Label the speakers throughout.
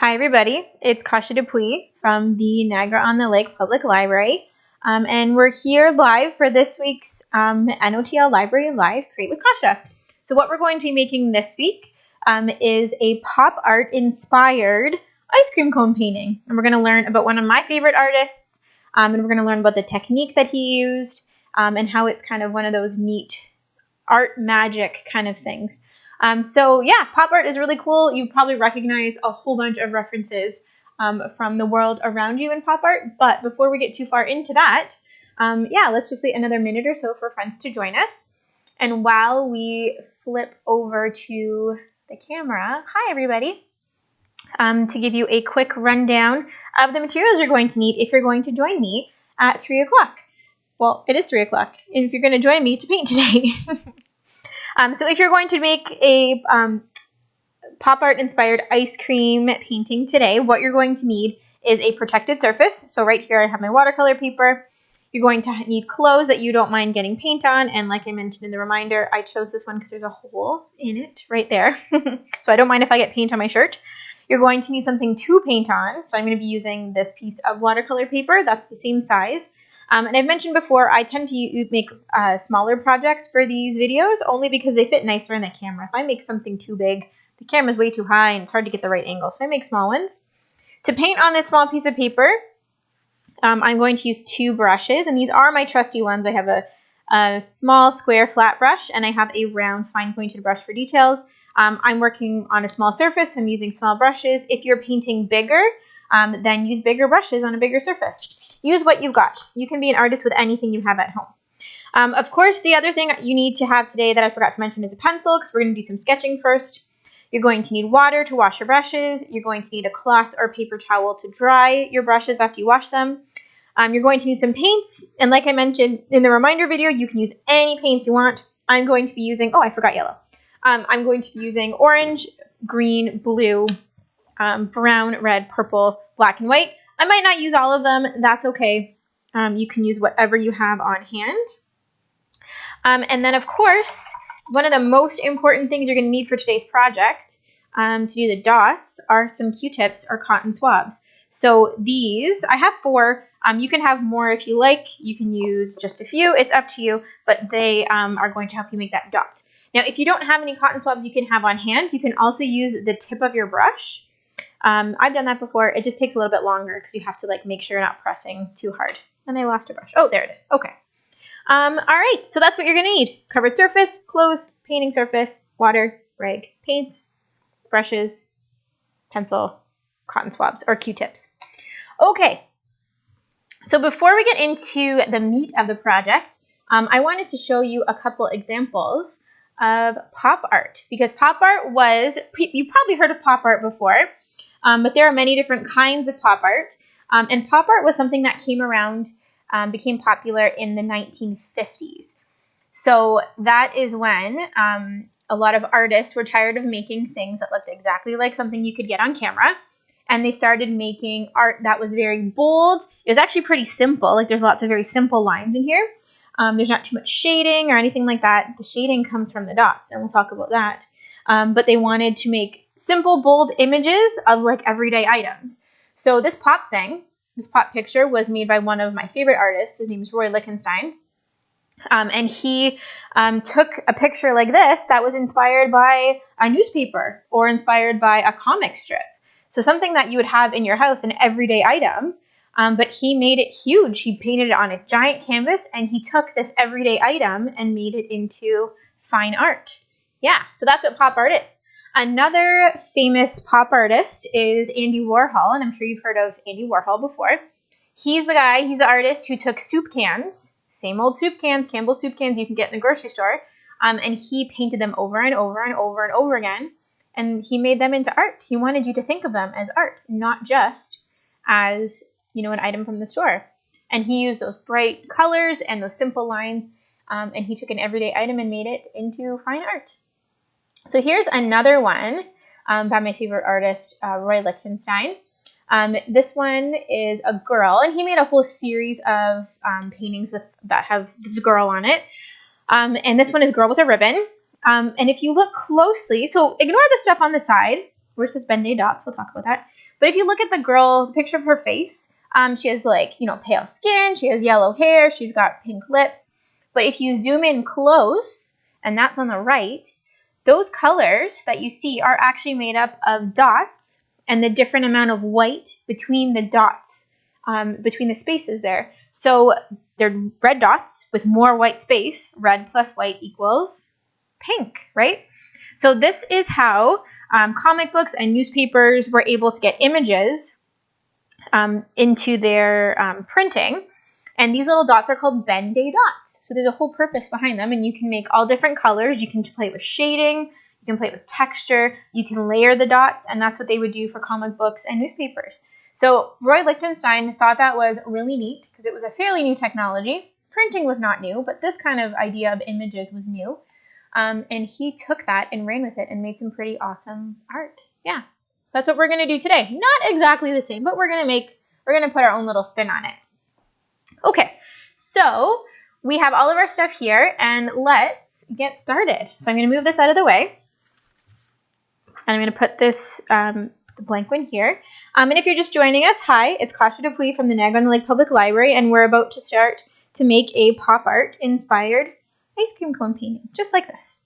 Speaker 1: Hi everybody, it's Kasia from the Niagara-on-the-Lake Public Library, and we're here live for this week's NOTL Library Live Create with Kasia. So what we're going to be making this week is a pop art inspired ice cream cone painting, and we're going to learn about one of my favorite artists, and we're going to learn about the technique that he used and how it's kind of one of those neat art magic kind of things. So yeah, pop art is really cool. You probably recognize a whole bunch of references from the world around you in pop art. But before we get too far into that, let's just wait another minute or so for friends to join us. And while we flip over to the camera, hi everybody, to give you a quick rundown of the materials you're going to need if you're going to join me at 3 o'clock. Well, it is 3 o'clock, and if you're going to join me to paint today. So if you're going to make a pop art inspired ice cream painting today, what you're going to need is a protected surface. So right here I have my watercolor paper. You're going to need clothes that you don't mind getting paint on. And like I mentioned in the reminder, I chose this one because there's a hole in it right there. So I don't mind if I get paint on my shirt. You're going to need something to paint on. So I'm going to be using this piece of watercolor paper. That's the same size. And I've mentioned before, I tend to make smaller projects for these videos only because they fit nicer in the camera. If I make something too big, the camera's way too high and it's hard to get the right angle. So I make small ones. To paint on this small piece of paper, I'm going to use 2 brushes, and these are my trusty ones. I have a small square flat brush, and I have a round fine pointed brush for details. I'm working on a small surface, so I'm using small brushes. If you're painting bigger, then use bigger brushes on a bigger surface. Use what you've got. You can be an artist with anything you have at home. Of course, the other thing you need to have today that I forgot to mention is a pencil, because we're going to do some sketching first. You're going to need water to wash your brushes. You're going to need a cloth or paper towel to dry your brushes after you wash them. You're going to need some paints, and like I mentioned in the reminder video, you can use any paints you want. I'm going to be using, I forgot yellow. I'm going to be using orange, green, blue, brown, red, purple, black, and white. I might not use all of them. That's okay. You can use whatever you have on hand. And then, of course, one of the most important things you're going to need for today's project to do the dots are some Q-tips or cotton swabs. So these, I have 4. You can have more if you like. You can use just a few. It's up to you, but they are going to help you make that dot. Now, if you don't have any cotton swabs you can have on hand, you can also use the tip of your brush. I've done that before. It just takes a little bit longer because you have to make sure you're not pressing too hard. And I lost a brush. Oh, there it is. Okay. All right. So that's what you're going to need. Covered surface, clothes, painting surface, water, rag, paints, brushes, pencil, cotton swabs, or Q-tips. Okay. So before we get into the meat of the project, I wanted to show you a couple examples of pop art, because pop art you probably heard of pop art before. But there are many different kinds of pop art. And pop art was something that came around, became popular in the 1950s. So that is when a lot of artists were tired of making things that looked exactly like something you could get on camera. And they started making art that was very bold. It was actually pretty simple. There's lots of very simple lines in here. There's not too much shading or anything like that. The shading comes from the dots, and we'll talk about that. But they wanted to make simple, bold images of everyday items. So this pop picture was made by one of my favorite artists. His name is Lichtenstein. And he took a picture like this that was inspired by a newspaper or inspired by a comic strip. So something that you would have in your house, an everyday item, but he made it huge. He painted it on a giant canvas, and he took this everyday item and made it into fine art. Yeah, so that's what pop art is. Another famous pop artist is Andy Warhol, and I'm sure you've heard of Andy Warhol before. He's the artist who took soup cans, same old soup cans, Campbell's soup cans you can get in the grocery store, and he painted them over and over and over and over again, and he made them into art. He wanted you to think of them as art, not just as, an item from the store. And he used those bright colors and those simple lines, and he took an everyday item and made it into fine art. So here's another one by my favorite artist, Lichtenstein. This one is a girl, and he made a whole series of paintings that have this girl on it. And this one is Girl with a Ribbon. And if you look closely, so ignore the stuff on the side where it says Ben-Day dots. We'll talk about that. But if you look at the girl, the picture of her face, she has like, you know, pale skin, she has yellow hair, she's got pink lips. But if you zoom in close, and that's on the right, those colors that you see are actually made up of dots and the different amount of white between the dots, between the spaces there. So they're red dots with more white space. Red plus white equals pink, right? So this is how comic books and newspapers were able to get images into their printing. And these little dots are called Ben-Day dots. So there's a whole purpose behind them, and you can make all different colors. You can play with shading, you can play with texture, you can layer the dots, and that's what they would do for comic books and newspapers. So Roy Lichtenstein thought that was really neat because it was a fairly new technology. Printing was not new, but this kind of idea of images was new. And he took that and ran with it and made some pretty awesome art. Yeah, that's what we're going to do today. Not exactly the same, but we're going to put our own little spin on it. Okay, so we have all of our stuff here, and let's get started. So I'm going to move this out of the way, and I'm going to put this blank one here. And if you're just joining us, hi, it's Kasia Dupuy from the Niagara-on-the-Lake Public Library, and we're about to start to make a pop art inspired ice cream cone painting, just like this.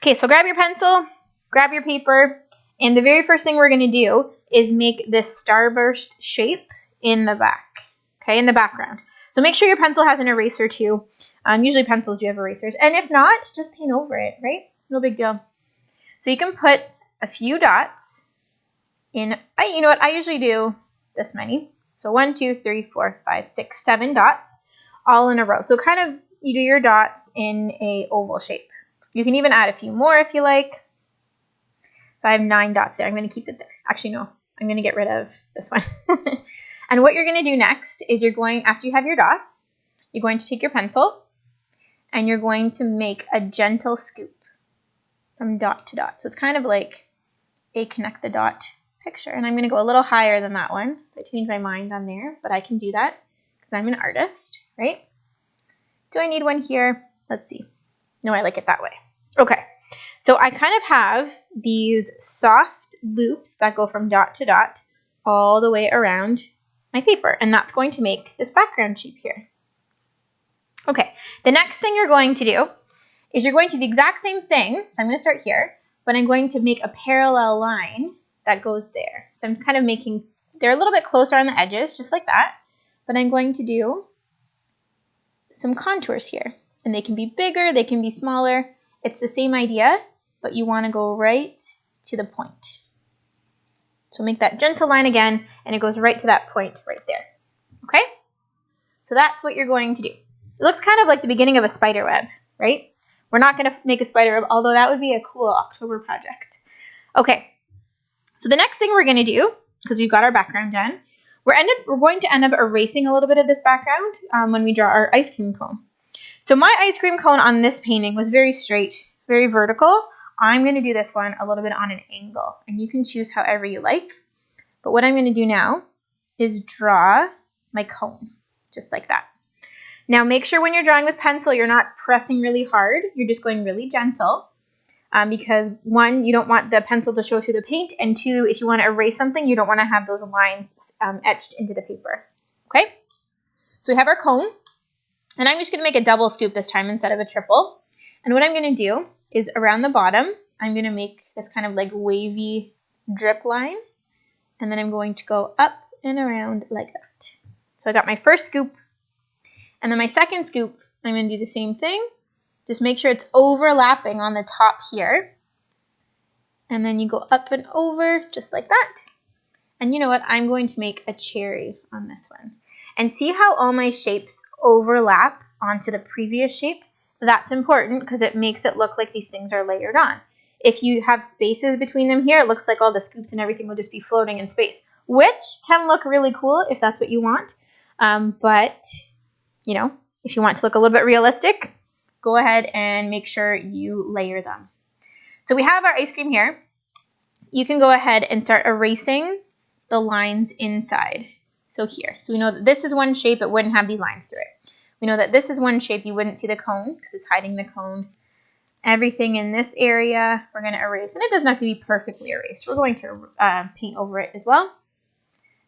Speaker 1: Okay, so grab your pencil, grab your paper, and the very first thing we're going to do is make this starburst shape in the back, okay, in the background. So make sure your pencil has an eraser too. Usually pencils do have erasers, and if not, just paint over it, right? No big deal. So you can put a few dots in, you know what, I usually do this many. So 1, 2, 3, 4, 5, 6, 7 dots all in a row. So kind of you do your dots in a oval shape. You can even add a few more if you like. So I have 9 dots there. I'm going to keep it there. Actually, no, I'm going to get rid of this one. And what you're going to do next is after you have your dots, you're going to take your pencil and you're going to make a gentle scoop from dot to dot. So it's kind of like a connect the dot picture. And I'm going to go a little higher than that one. So I changed my mind on there, but I can do that because I'm an artist, right? Do I need one here? Let's see. No, I like it that way. Okay. So I kind of have these soft loops that go from dot to dot all the way around my paper, and that's going to make this background shape here. Okay, the next thing you're going to do is you're going to do the exact same thing. So I'm going to start here, but I'm going to make a parallel line that goes there. So I'm kind of making, they're a little bit closer on the edges, just like that, but I'm going to do some contours here, and they can be bigger, they can be smaller. It's the same idea, but you want to go right to the point. So make that gentle line again, and it goes right to that point right there. Okay? So that's what you're going to do. It looks kind of like the beginning of a spider web, right? We're not going to make a spider web, although that would be a cool October project. Okay. So the next thing we're going to do, because we've got our background done, we're going to end up erasing a little bit of this background when we draw our ice cream cone. So my ice cream cone on this painting was very straight, very vertical. I'm going to do this one a little bit on an angle, and you can choose however you like. But what I'm going to do now is draw my cone, just like that. Now make sure when you're drawing with pencil, you're not pressing really hard. You're just going really gentle because 1, you don't want the pencil to show through the paint, and 2, if you want to erase something, you don't want to have those lines etched into the paper. Okay? So we have our cone, and I'm just going to make a double scoop this time instead of a triple. And what I'm going to do is around the bottom, I'm going to make this kind of like wavy drip line. And then I'm going to go up and around like that. So I got my first scoop. And then my second scoop, I'm going to do the same thing. Just make sure it's overlapping on the top here. And then you go up and over just like that. And you know what? I'm going to make a cherry on this one. And see how all my shapes overlap onto the previous shape? That's important because it makes it look like these things are layered on. If you have spaces between them here, it looks like all the scoops and everything will just be floating in space, which can look really cool if that's what you want. But, you know, if you want to look a little bit realistic, go ahead and make sure you layer them. So we have our ice cream here. You can go ahead and start erasing the lines inside. So here, so we know that this is one shape, it wouldn't have these lines through it. We know that this is one shape, you wouldn't see the cone because it's hiding the cone. Everything in this area, we're going to erase. And it doesn't have to be perfectly erased. We're going to paint over it as well.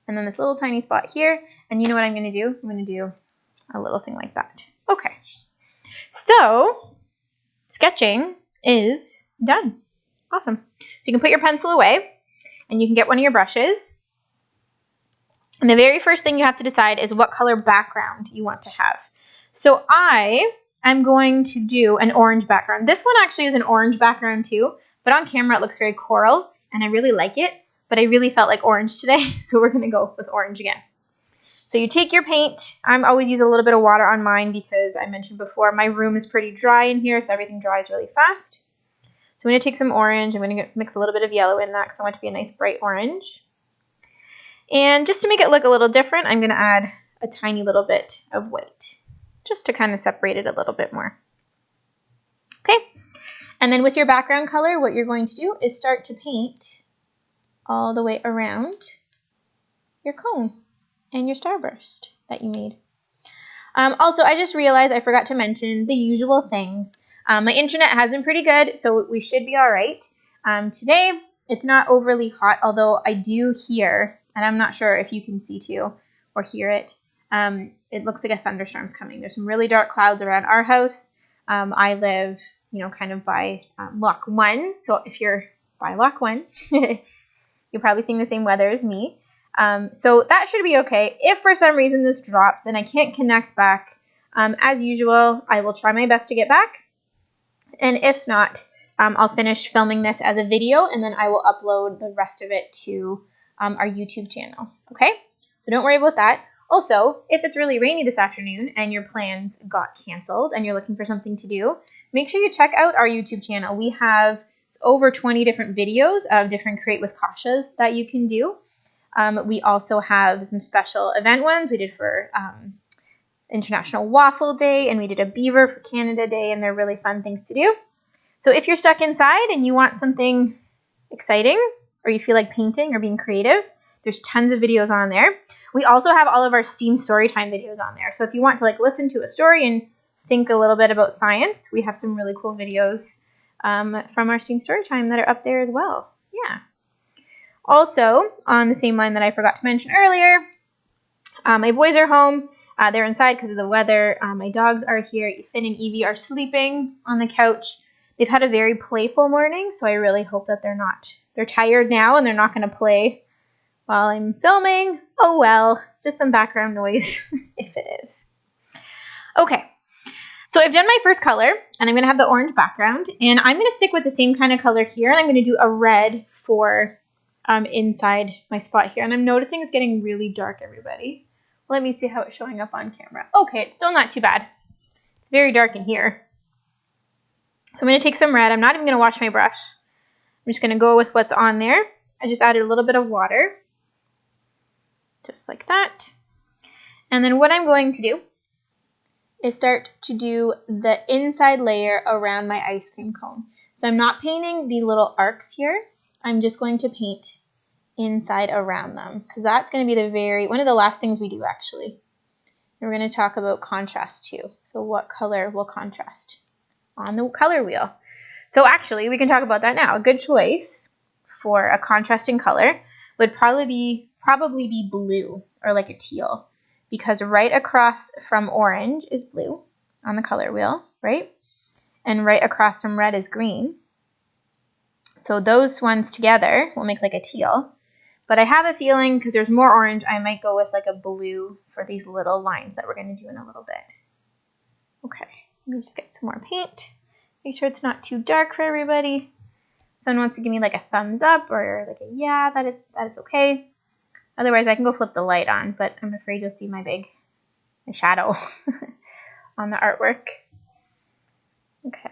Speaker 1: and then this little tiny spot here. And you know what I'm going to do? I'm going to do a little thing like that. Okay. So sketching is done. Awesome. So you can put your pencil away and you can get one of your brushes. And the very first thing you have to decide is what color background you want to have. So I'm going to do an orange background. This one actually is an orange background too, but on camera it looks very coral and I really like it, but I really felt like orange today, so we're going to go with orange again. So you take your paint. I always use a little bit of water on mine because I mentioned before my room is pretty dry in here, so everything dries really fast. So I'm going to take some orange. I'm going to mix a little bit of yellow in that because I want it to be a nice bright orange. And just to make it look a little different, I'm going to add a tiny little bit of white just to kind of separate it a little bit more. Okay. And then with your background color, what you're going to do is start to paint all the way around your cone and your starburst that you made. Also, I just realized I forgot to mention the usual things. My internet has been pretty good, so we should be all right. Today, it's not overly hot, although I do hear, and I'm not sure if you can see too or hear it, it looks like a thunderstorm's coming. There's some really dark clouds around our house. I live, kind of by Lock 1, so if you're by Lock 1, you're probably seeing the same weather as me. So that should be okay. If for some reason this drops and I can't connect back, as usual, I will try my best to get back. And if not, I'll finish filming this as a video and then I will upload the rest of it to our YouTube channel. Okay? So don't worry about that. Also, if it's really rainy this afternoon and your plans got canceled and you're looking for something to do, make sure you check out our YouTube channel. We have over 20 different videos of different Create with Kasias that you can do. We also have some special event ones. We did for International Waffle Day, and we did a beaver for Canada Day, and they're really fun things to do. So if you're stuck inside and you want something exciting, or you feel like painting or being creative, there's tons of videos on there. We also have all of our STEAM Storytime videos on there. So if you want to listen to a story and think a little bit about science, we have some really cool videos from our STEAM Storytime that are up there as well. Yeah. Also, on the same line that I forgot to mention earlier, my boys are home. They're inside because of the weather. My dogs are here. Finn and Evie are sleeping on the couch. They've had a very playful morning, so I really hope that they're tired now and they're not going to play while I'm filming. Oh well, just some background noise if it is. Okay, so I've done my first color, and I'm going to have the orange background, and I'm going to stick with the same kind of color here, and I'm going to do a red for inside my spot here. And I'm noticing it's getting really dark, everybody. Let me see how it's showing up on camera. Okay, it's still not too bad. It's very dark in here. So I'm going to take some red. I'm not even going to wash my brush. I'm just going to go with what's on there. I just added a little bit of water. Just like that. And then what I'm going to do is start to do the inside layer around my ice cream cone. So I'm not painting these little arcs here. I'm just going to paint inside around them because that's going to be one of the last things we do actually. And we're going to talk about contrast too. So what color will contrast on the color wheel? So actually we can talk about that now. A good choice for a contrasting color would probably be blue or like a teal, because right across from orange is blue on the color wheel, right? And right across from red is green. So those ones together will make like a teal. But I have a feeling, because there's more orange, I might go with like a blue for these little lines that we're going to do in a little bit. Okay, let me just get some more paint. Make sure it's not too dark for everybody. Someone wants to give me like a thumbs up or like a yeah, that it's okay. Otherwise, I can go flip the light on, but I'm afraid you'll see my shadow on the artwork. Okay.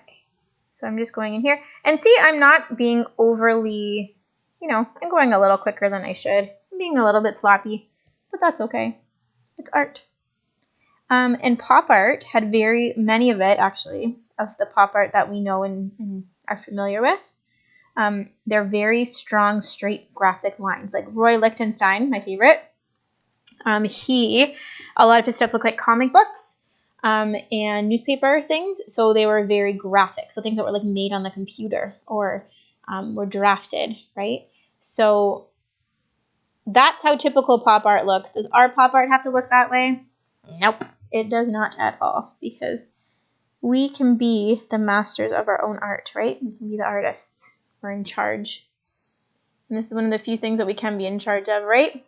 Speaker 1: So I'm just going in here. And see, I'm not being overly, I'm going a little quicker than I should. I'm being a little bit sloppy, but that's okay. It's art. And pop art had many of it, actually, of the pop art that we know and are familiar with. They're very strong, straight graphic lines. Like Roy Lichtenstein, my favorite. A lot of his stuff looked like comic books. And newspaper things, so they were very graphic. So things that were like made on the computer or were drafted, right? So that's how typical pop art looks. Does our pop art have to look that way? Nope, it does not at all, because we can be the masters of our own art, right? We can be the artists. We're in charge. And this is one of the few things that we can be in charge of, right?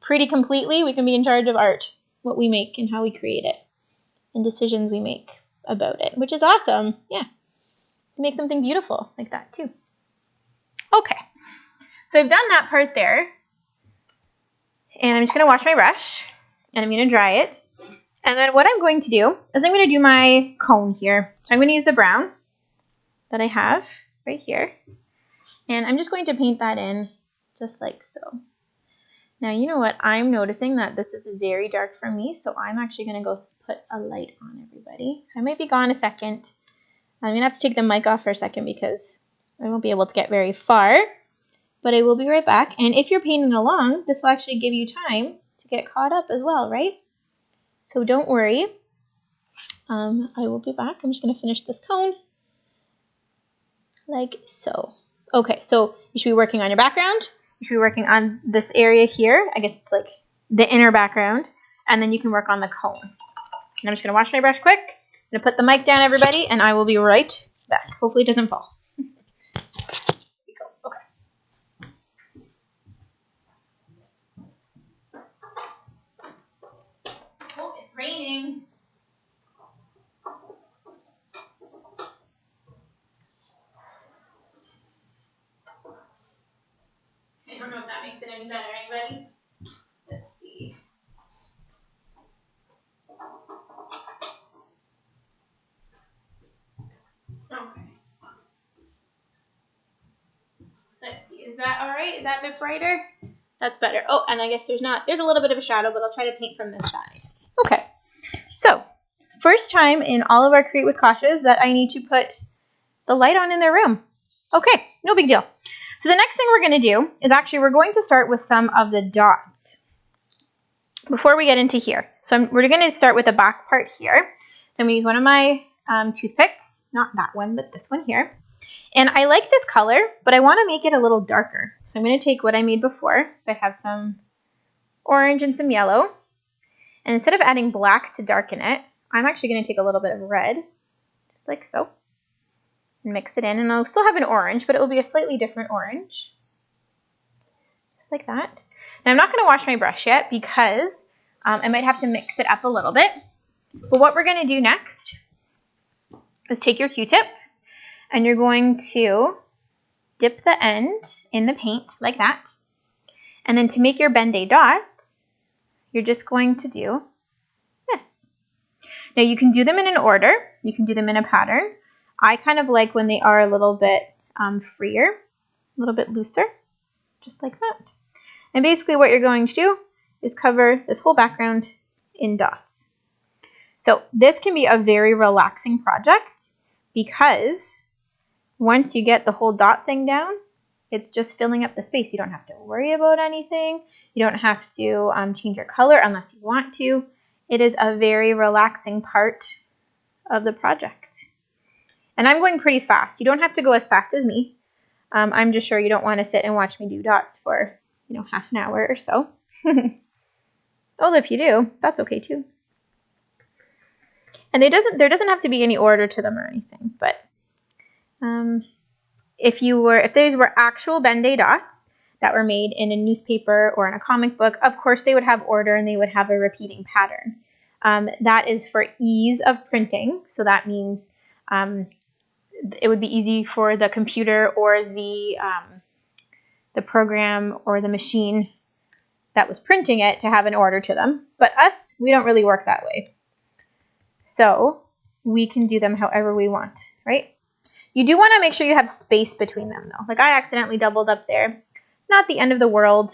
Speaker 1: Pretty completely, we can be in charge of art, what we make and how we create it, and decisions we make about it, which is awesome. Yeah, make something beautiful like that too. Okay, so I've done that part there, and I'm just going to wash my brush, and I'm going to dry it. And then what I'm going to do is I'm going to do my cone here. So I'm going to use the brown that I have right here, and I'm just going to paint that in just like so. Now, you know what? I'm noticing that this is very dark for me, so I'm actually going to go put a light on everybody. So I might be gone a second. I'm going to have to take the mic off for a second because I won't be able to get very far, but I will be right back. And if you're painting along, this will actually give you time to get caught up as well, right? So don't worry. I will be back. I'm just going to finish this cone like so. Okay, so you should be working on your background. You should be working on this area here. I guess it's like the inner background. And then you can work on the cone. And I'm just going to wash my brush quick. I'm going to put the mic down, everybody, and I will be right back. Hopefully it doesn't fall. Okay. Oh, it's raining. I don't know if that makes it any better, anybody? Let's see. Okay. Let's see. Is that all right? Is that a bit brighter? That's better. Oh, and I guess there's a little bit of a shadow, but I'll try to paint from this side. Okay. So, first time in all of our Create with Kasias that I need to put the light on in their room. Okay, no big deal. So the next thing we're going to do is actually we're going to start with some of the dots before we get into here. So we're going to start with the back part here. So I'm going to use one of my toothpicks, not that one, but this one here. And I like this color, but I want to make it a little darker. So I'm going to take what I made before. So I have some orange and some yellow. And instead of adding black to darken it, I'm actually going to take a little bit of red, just like so, and mix it in. And I'll still have an orange, but it will be a slightly different orange, just like that. Now, I'm not going to wash my brush yet because I might have to mix it up a little bit. But what we're going to do next is take your Q-tip, and you're going to dip the end in the paint like that. And then to make your Ben-Day dots, you're just going to do this. Now you can do them in an order. You can do them in a pattern. I kind of like when they are a little bit freer, a little bit looser, just like that. And basically what you're going to do is cover this whole background in dots. So this can be a very relaxing project because once you get the whole dot thing down, it's just filling up the space. You don't have to worry about anything. You don't have to change your color unless you want to. It is a very relaxing part of the project. And I'm going pretty fast. You don't have to go as fast as me. I'm just sure you don't want to sit and watch me do dots for, half an hour or so. Although if you do, that's okay too. And there doesn't have to be any order to them or anything, but if these were actual Ben-Day dots that were made in a newspaper or in a comic book, of course they would have order and they would have a repeating pattern. That is for ease of printing, so that means it would be easy for the computer or the program or the machine that was printing it to have an order to them. But us, we don't really work that way. So we can do them however we want, right? You do want to make sure you have space between them, though. Like I accidentally doubled up there. Not the end of the world,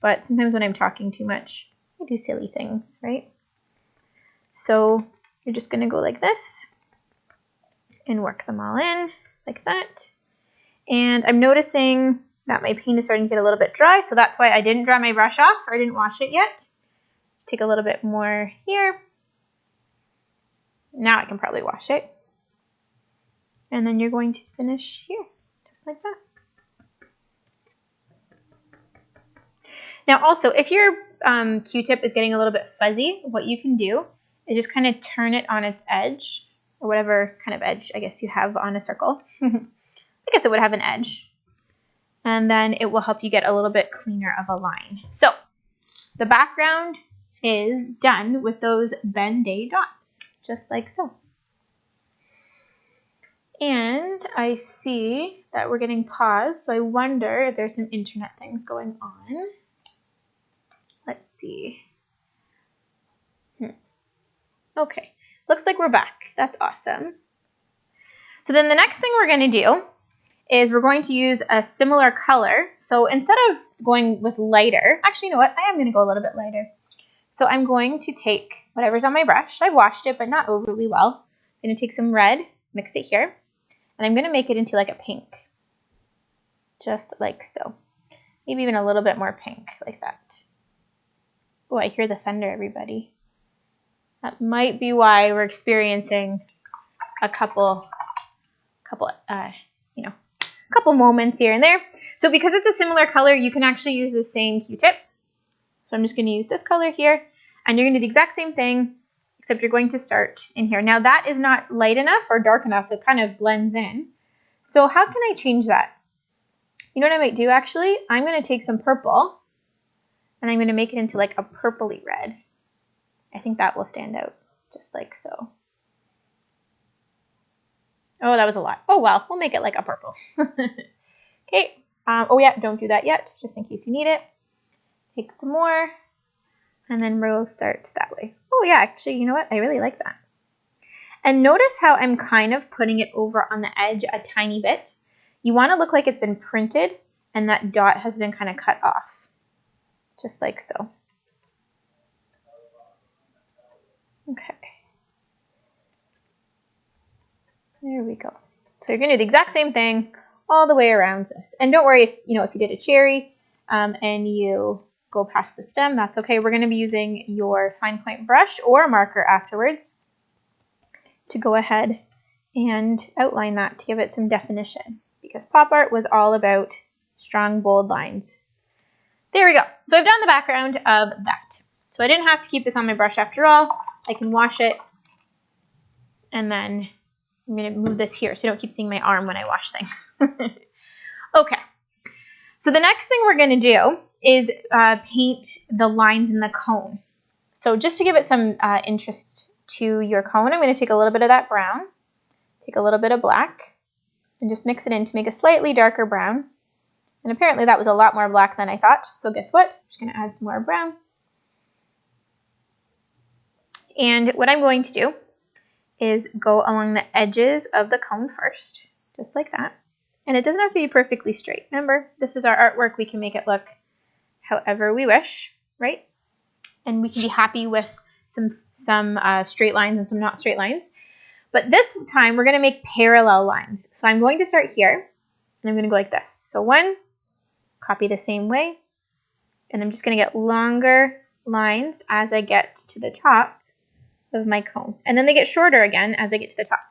Speaker 1: but sometimes when I'm talking too much, I do silly things, right? So you're just going to go like this and work them all in like that. And I'm noticing that my paint is starting to get a little bit dry, so that's why I didn't dry my brush off, or I didn't wash it yet. Just take a little bit more here. Now I can probably wash it. And then you're going to finish here, just like that. Now also, if your Q-tip is getting a little bit fuzzy, what you can do is just kind of turn it on its edge, or whatever kind of edge I guess you have on a circle. I guess it would have an edge. And then it will help you get a little bit cleaner of a line. So the background is done with those Ben-Day dots, just like so. And I see that we're getting paused, so I wonder if there's some internet things going on. Let's see. Okay, looks like we're back. That's awesome. So then the next thing we're going to do is we're going to use a similar color. So instead of going with lighter, actually, you know what? I am going to go a little bit lighter. So I'm going to take whatever's on my brush. I've washed it, but not overly well. I'm going to take some red, mix it here, and I'm going to make it into like a pink. Just like so. Maybe even a little bit more pink, like that. Oh, I hear the thunder, everybody. That might be why we're experiencing a couple moments here and there. So because it's a similar color, you can actually use the same Q-tip. So I'm just going to use this color here, and you're going to do the exact same thing, except you're going to start in here. Now that is not light enough or dark enough. It kind of blends in. So how can I change that? You know what I might do actually? I'm going to take some purple, and I'm going to make it into like a purpley red. I think that will stand out, just like so. Oh, that was a lot. Oh, well, we'll make it like a purple. Okay. Oh, yeah, don't do that yet, just in case you need it. Take some more, and then we'll start that way. Oh, yeah, actually, you know what? I really like that. And notice how I'm kind of putting it over on the edge a tiny bit. You want to look like it's been printed, and that dot has been kind of cut off, just like so. Okay. There we go. So you're going to do the exact same thing all the way around this. And don't worry if you did a cherry and you go past the stem, that's okay. We're going to be using your fine point brush or marker afterwards to go ahead and outline that to give it some definition, because pop art was all about strong, bold lines. There we go. So I've done the background of that. So I didn't have to keep this on my brush after all. I can wash it, and then I'm going to move this here so you don't keep seeing my arm when I wash things. Okay. So the next thing we're going to do is paint the lines in the cone. So just to give it some interest to your cone, I'm going to take a little bit of that brown, take a little bit of black, and just mix it in to make a slightly darker brown. And apparently that was a lot more black than I thought. So guess what? I'm just going to add some more brown. And what I'm going to do is go along the edges of the cone first, just like that. And it doesn't have to be perfectly straight. Remember, this is our artwork. We can make it look however we wish, right? And we can be happy with some straight lines and some not straight lines. But this time, we're going to make parallel lines. So I'm going to start here, and I'm going to go like this. So one, copy the same way, and I'm just going to get longer lines as I get to the top of my cone. And then they get shorter again as I get to the top.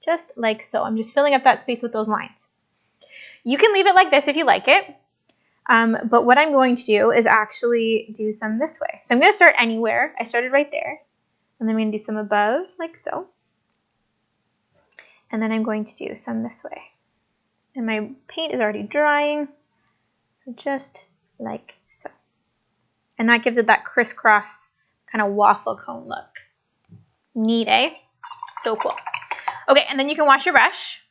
Speaker 1: Just like so. I'm just filling up that space with those lines. You can leave it like this if you like it. But what I'm going to do is actually do some this way. So I'm going to start anywhere. I started right there. And then I'm going to do some above, like so. And then I'm going to do some this way. And my paint is already drying. So just like so. And that gives it that crisscross kind of waffle cone look. Neat, eh? So cool. Okay, and then you can wash your brush.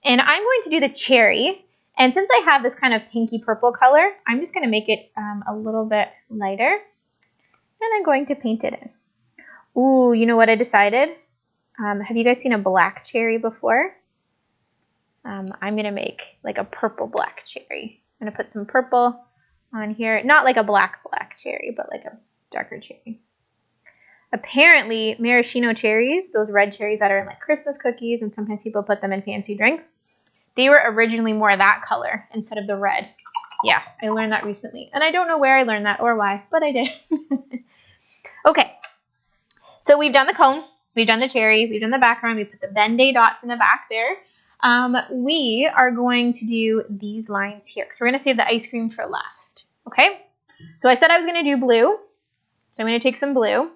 Speaker 1: And I'm going to do the cherry. And since I have this kind of pinky purple color, I'm just going to make it a little bit lighter. And I'm going to paint it in. Ooh, you know what I decided? Have you guys seen a black cherry before? I'm going to make like a purple black cherry. I'm going to put some purple on here. Not like a black cherry, but like a darker cherry. Apparently, maraschino cherries, those red cherries that are in like Christmas cookies, and sometimes people put them in fancy drinks, they were originally more that color instead of the red. Yeah, I learned that recently. And I don't know where I learned that or why, but I did. Okay, so we've done the cone, we've done the cherry, we've done the background, we put the Ben-Day dots in the back there. We are going to do these lines here because we're going to save the ice cream for last. Okay, So I said I was going to do blue. So I'm going to take some blue.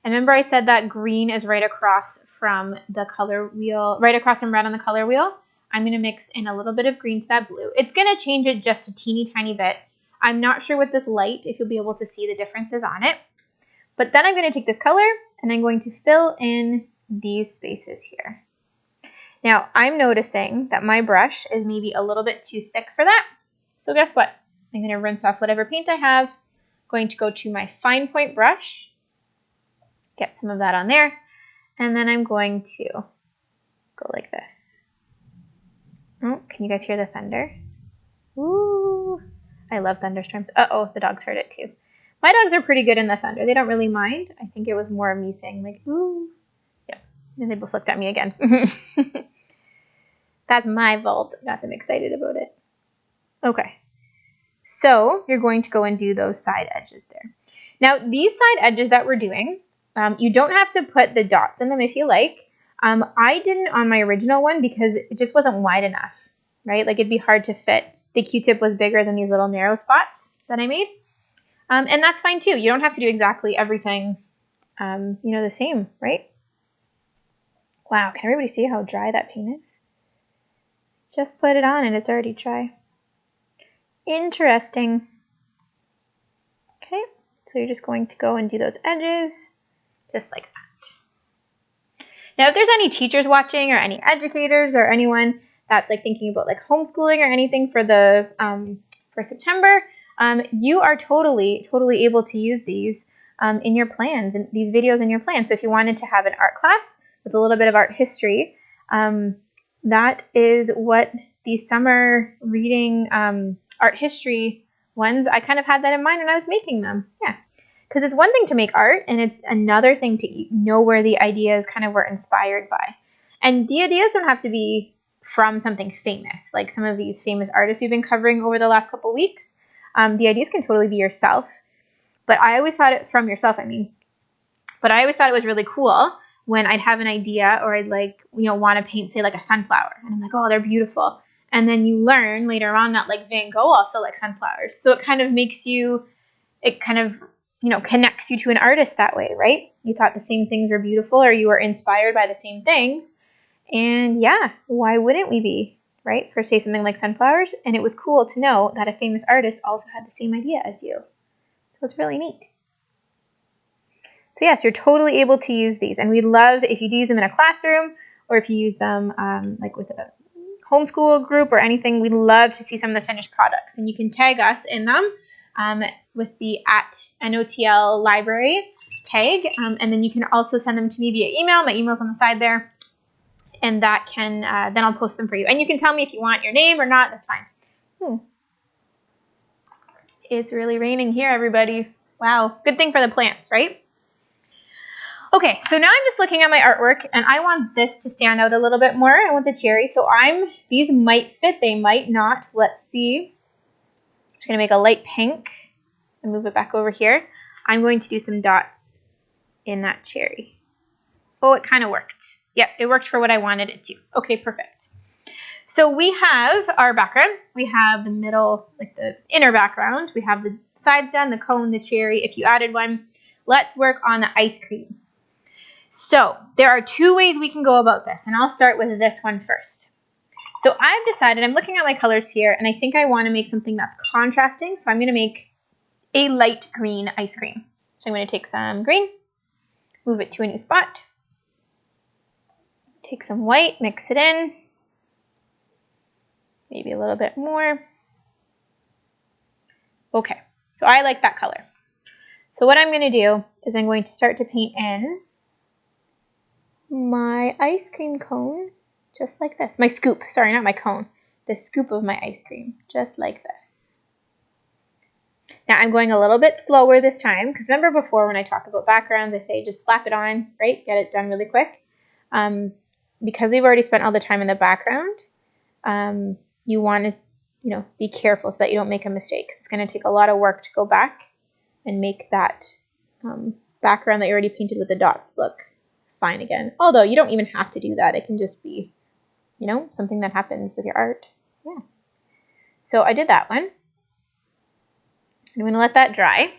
Speaker 1: And remember I said that green is right across from the color wheel, right across from red on the color wheel. I'm going to mix in a little bit of green to that blue. It's going to change it just a teeny tiny bit. I'm not sure with this light if you'll be able to see the differences on it. But then I'm going to take this color and I'm going to fill in these spaces here. Now I'm noticing that my brush is maybe a little bit too thick for that. So guess what? I'm going to rinse off whatever paint I have. I'm going to go to my fine point brush, get some of that on there, and then I'm going to go like this. Oh, can you guys hear the thunder? Ooh, I love thunderstorms. Uh-oh, the dogs heard it too. My dogs are pretty good in the thunder. They don't really mind. I think it was more of me saying like, ooh. Yeah, and they both looked at me again. That's my vault. Got them excited about it. Okay. So you're going to go and do those side edges there. Now, these side edges that we're doing, you don't have to put the dots in them if you like. I didn't on my original one because it just wasn't wide enough, right? Like it'd be hard to fit. The Q-tip was bigger than these little narrow spots that I made. And that's fine too. You don't have to do exactly everything, the same, right? Wow, can everybody see how dry that paint is? Just put it on and it's already dry. Interesting. Okay, so you're just going to go and do those edges, just like that. Now, if there's any teachers watching or any educators or anyone that's like thinking about like homeschooling or anything for the for September, you are totally able to use these in your plans and these videos in your plans. So if you wanted to have an art class with a little bit of art history, that is what these summer reading art history ones, I kind of had that in mind when I was making them. Yeah, because it's one thing to make art and it's another thing to know where the ideas kind of were inspired by. And the ideas don't have to be from something famous, like some of these famous artists we've been covering over the last couple weeks. The ideas can totally be yourself. But I always thought it from yourself, But I always thought it was really cool when I'd have an idea or I'd want to paint, say, like a sunflower. And I'm like, oh, they're beautiful. And then you learn later on that like Van Gogh also likes sunflowers. So it kind of makes you, it kind of, connects you to an artist that way, right? You thought the same things were beautiful or you were inspired by the same things. And yeah, why wouldn't we be, right? For say something like sunflowers. And it was cool to know that a famous artist also had the same idea as you. So it's really neat. So yes, you're totally able to use these. And we'd love if you do use them in a classroom or if you use them like with a homeschool group or anything, we'd love to see some of the finished products. And you can tag us in them with the @NOTLLibrary tag. And then you can also send them to me via email. My email's on the side there. And that can, then I'll post them for you. And you can tell me if you want your name or not. That's fine. It's really raining here, everybody. Wow. Good thing for the plants, right? Okay, so now I'm just looking at my artwork and I want this to stand out a little bit more. I want the cherry. So these might fit, they might not. Let's see. I'm just gonna make a light pink and move it back over here. I'm going to do some dots in that cherry. Oh, it kind of worked. Yep, it worked for what I wanted it to. Okay, perfect. So we have our background. We have the middle, like the inner background. We have the sides done, the cone, the cherry, if you added one. Let's work on the ice cream. So there are two ways we can go about this, and I'll start with this one first. So I've decided, I'm looking at my colors here, and I think I want to make something that's contrasting. So I'm going to make a light green ice cream. So I'm going to take some green, move it to a new spot, take some white, mix it in, maybe a little bit more. Okay, so I like that color. So what I'm going to do is I'm going to start to paint in my ice cream cone, just like this. My scoop, sorry, not my cone. The scoop of my ice cream, just like this. Now I'm going a little bit slower this time, because remember before when I talk about backgrounds, I say just slap it on, right? Get it done really quick. Because we've already spent all the time in the background, you want to, be careful so that you don't make a mistake. It's going to take a lot of work to go back and make that background that you already painted with the dots look fine again. Although you don't even have to do that. It can just be, something that happens with your art. Yeah. So I did that one. I'm going to let that dry.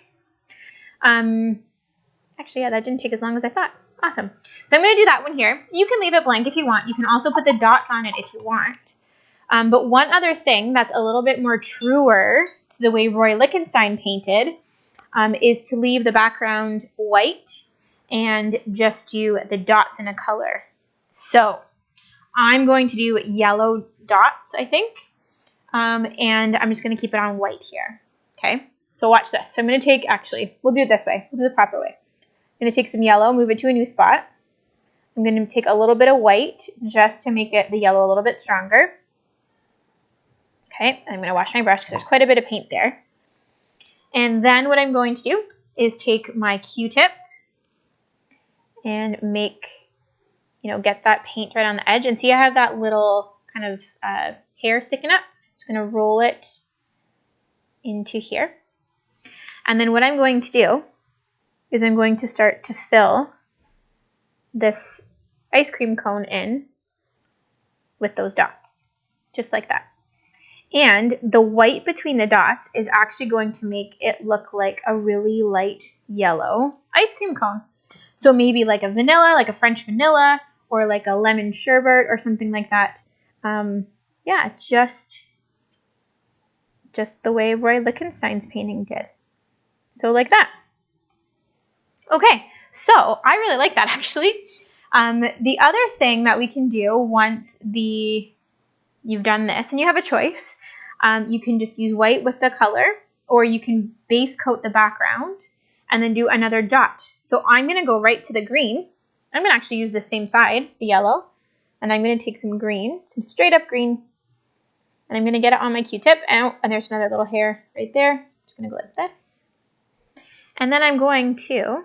Speaker 1: Actually, yeah, that didn't take as long as I thought. Awesome. So I'm going to do that one here. You can leave it blank if you want. You can also put the dots on it if you want. But one other thing that's a little bit more truer to the way Roy Lichtenstein painted is to leave the background white and just do the dots in a color. So I'm going to do yellow dots, I think, and I'm just going to keep it on white here. Okay, so watch this. So I'm going to take, actually, we'll do it this way. We'll do the proper way. I'm going to take some yellow, move it to a new spot. I'm going to take a little bit of white just to make the yellow a little bit stronger. Okay, I'm going to wash my brush because there's quite a bit of paint there. And then what I'm going to do is take my Q-tip and make, get that paint right on the edge. And see, I have that little kind of hair sticking up. I'm just going to roll it into here. And then what I'm going to do is I'm going to start to fill this ice cream cone in with those dots, just like that. And the white between the dots is actually going to make it look like a really light yellow ice cream cone. So maybe like a vanilla, like a French vanilla, or like a lemon sherbet or something like that. Yeah, just the way Roy Lichtenstein's painting did. So like that. Okay, so I really like that actually. The other thing that we can do once you've done this, and you have a choice, you can just use white with the color, or you can base coat the background and then do another dot. So I'm going to go right to the green. I'm going to actually use the same side, the yellow, and I'm going to take some green, some straight up green, and I'm going to get it on my Q-tip, and there's another little hair right there. I'm just going to go like this. And then I'm going to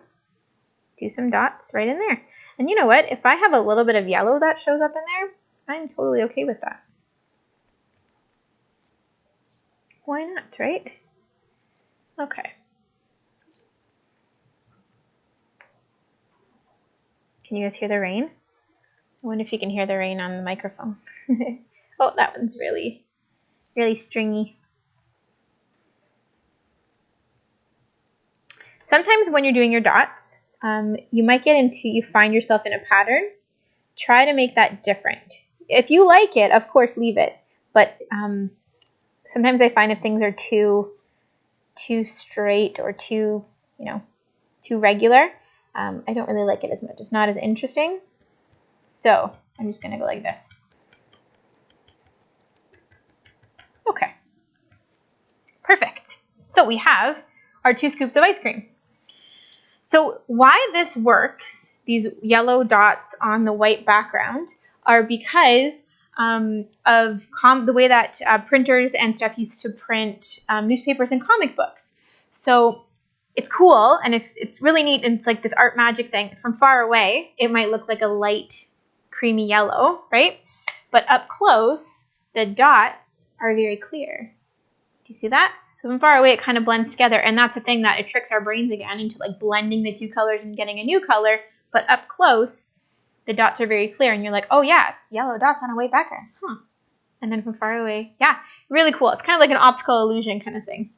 Speaker 1: do some dots right in there. And you know what? If I have a little bit of yellow that shows up in there, I'm totally okay with that. Why not, right? Okay. Can you guys hear the rain? I wonder if you can hear the rain on the microphone. Oh, that one's really, really stringy. Sometimes when you're doing your dots, you might you find yourself in a pattern. Try to make that different. If you like it, of course, leave it. But sometimes I find if things are too straight or too regular, I don't really like it as much. It's not as interesting. So I'm just going to go like this. Okay. Perfect. So we have our 2 scoops of ice cream. So why this works, these yellow dots on the white background, are because of the way that printers and stuff used to print newspapers and comic books. So it's cool, and if it's really neat, and it's like this art magic thing. From far away, it might look like a light, creamy yellow, right? But up close, the dots are very clear. Do you see that? So from far away, it kind of blends together, and that's the thing that it tricks our brains again into like blending the 2 colors and getting a new color. But up close, the dots are very clear, and you're like, oh yeah, it's yellow dots on a white background. Huh. And then from far away, yeah, really cool. It's kind of like an optical illusion kind of thing.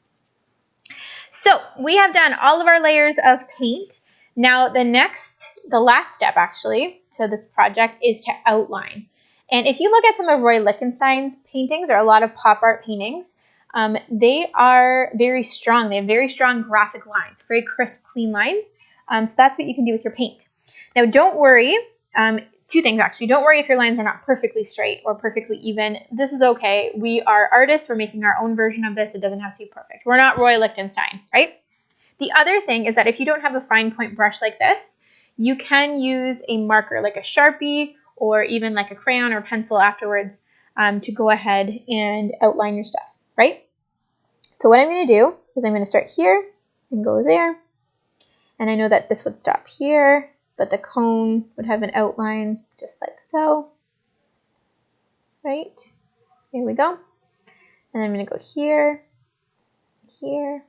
Speaker 1: So we have done all of our layers of paint. Now the last step actually to this project is to outline. And if you look at some of Roy Lichtenstein's paintings, or a lot of pop art paintings, they are very strong. They have very strong graphic lines, very crisp, clean lines. So that's what you can do with your paint. Now don't worry, 2 things actually. Don't worry if your lines are not perfectly straight or perfectly even. This is okay. We are artists. We're making our own version of this. It doesn't have to be perfect. We're not Roy Lichtenstein, right? The other thing is that if you don't have a fine point brush like this, you can use a marker like a Sharpie or even like a crayon or pencil afterwards to go ahead and outline your stuff, right? So what I'm going to do is I'm going to start here and go there. And I know that this would stop here, but the cone would have an outline just like so, right? Here we go. And I'm going to go here, here.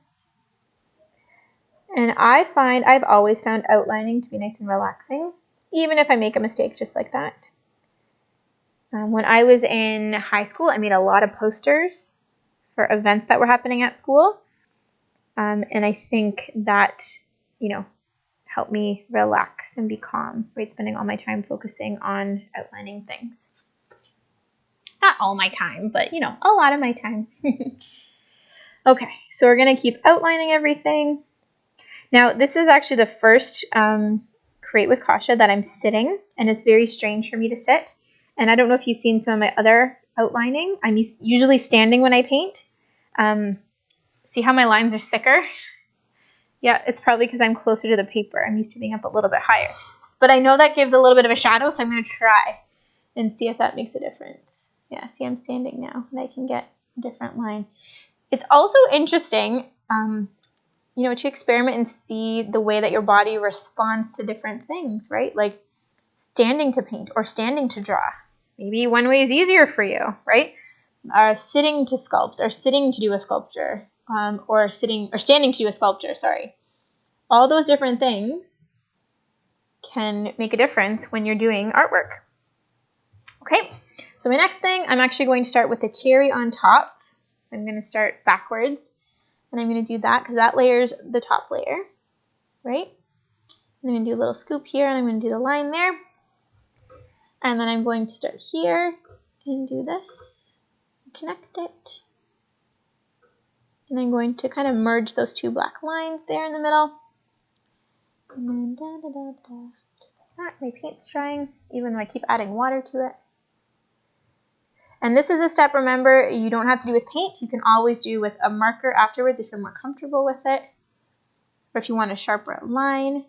Speaker 1: And I've always found outlining to be nice and relaxing, even if I make a mistake just like that. When I was in high school, I made a lot of posters for events that were happening at school. And I think that, helped me relax and be calm, right? Spending all my time focusing on outlining things. Not all my time, but, a lot of my time. Okay, so we're going to keep outlining everything. Now, this is actually the first Create with Kasia that I'm sitting, and it's very strange for me to sit. And I don't know if you've seen some of my other outlining. I'm usually standing when I paint. See how my lines are thicker? Yeah, it's probably because I'm closer to the paper. I'm used to being up a little bit higher. But I know that gives a little bit of a shadow, so I'm going to try and see if that makes a difference. Yeah, see, I'm standing now, and I can get a different line. It's also interesting, to experiment and see the way that your body responds to different things, right? Like standing to paint or standing to draw. Maybe one way is easier for you, right? Sitting to sculpt or sitting to do a sculpture. Or standing to do a sculpture, sorry. All those different things can make a difference when you're doing artwork. Okay, so my next thing, I'm actually going to start with the cherry on top. So I'm going to start backwards, and I'm going to do that because that layers the top layer, right? And I'm going to do a little scoop here, and I'm going to do the line there. And then I'm going to start here and do this, connect it. And I'm going to kind of merge those two black lines there in the middle. And then just like that. My paint's drying, even though I keep adding water to it. And this is a step, remember, you don't have to do with paint. You can always do with a marker afterwards if you're more comfortable with it, or if you want a sharper line.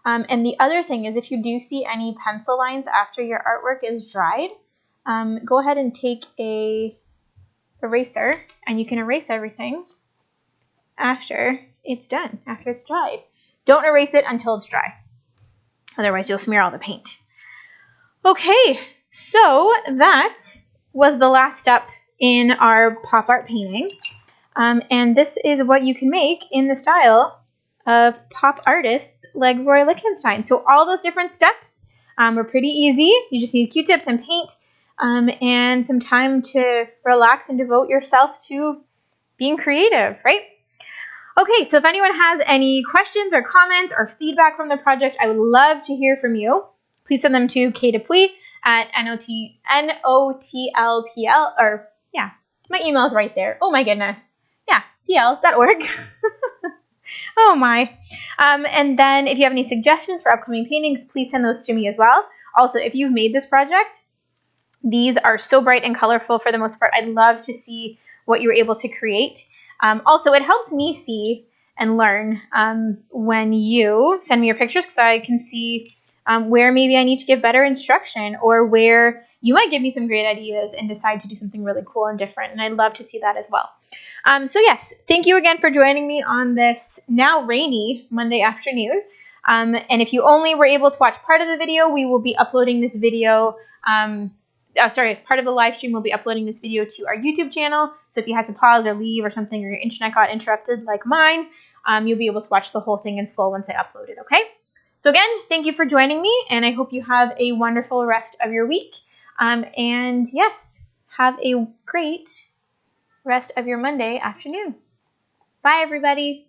Speaker 1: And the other thing is, if you do see any pencil lines after your artwork is dried, go ahead and take a eraser, and you can erase everything after it's done, after it's dried. Don't erase it until it's dry. Otherwise, you'll smear all the paint. Okay, so that was the last step in our pop art painting. And this is what you can make in the style of pop artists like Roy Lichtenstein. So all those different steps were pretty easy. You just need Q-tips and paint and some time to relax and devote yourself to being creative, right? Okay, so if anyone has any questions or comments or feedback from the project, I would love to hear from you. Please send them to kdupuy at NOTLLPL, or yeah, my email's right there. Oh my goodness. Yeah, pl.org. Oh my. And then if you have any suggestions for upcoming paintings, please send those to me as well. Also, if you've made this project, these are so bright and colorful for the most part. I'd love to see what you were able to create. Also, it helps me see and learn when you send me your pictures, because I can see where maybe I need to give better instruction, or where you might give me some great ideas and decide to do something really cool and different. And I'd love to see that as well. So yes, thank you again for joining me on this now rainy Monday afternoon. And if you only were able to watch part of the video, we will be uploading this video part of the live stream, we'll be uploading this video to our YouTube channel. So if you had to pause or leave or something, or your internet got interrupted like mine, you'll be able to watch the whole thing in full once I upload it, okay? So again, thank you for joining me, and I hope you have a wonderful rest of your week. And yes, have a great rest of your Monday afternoon. Bye, everybody.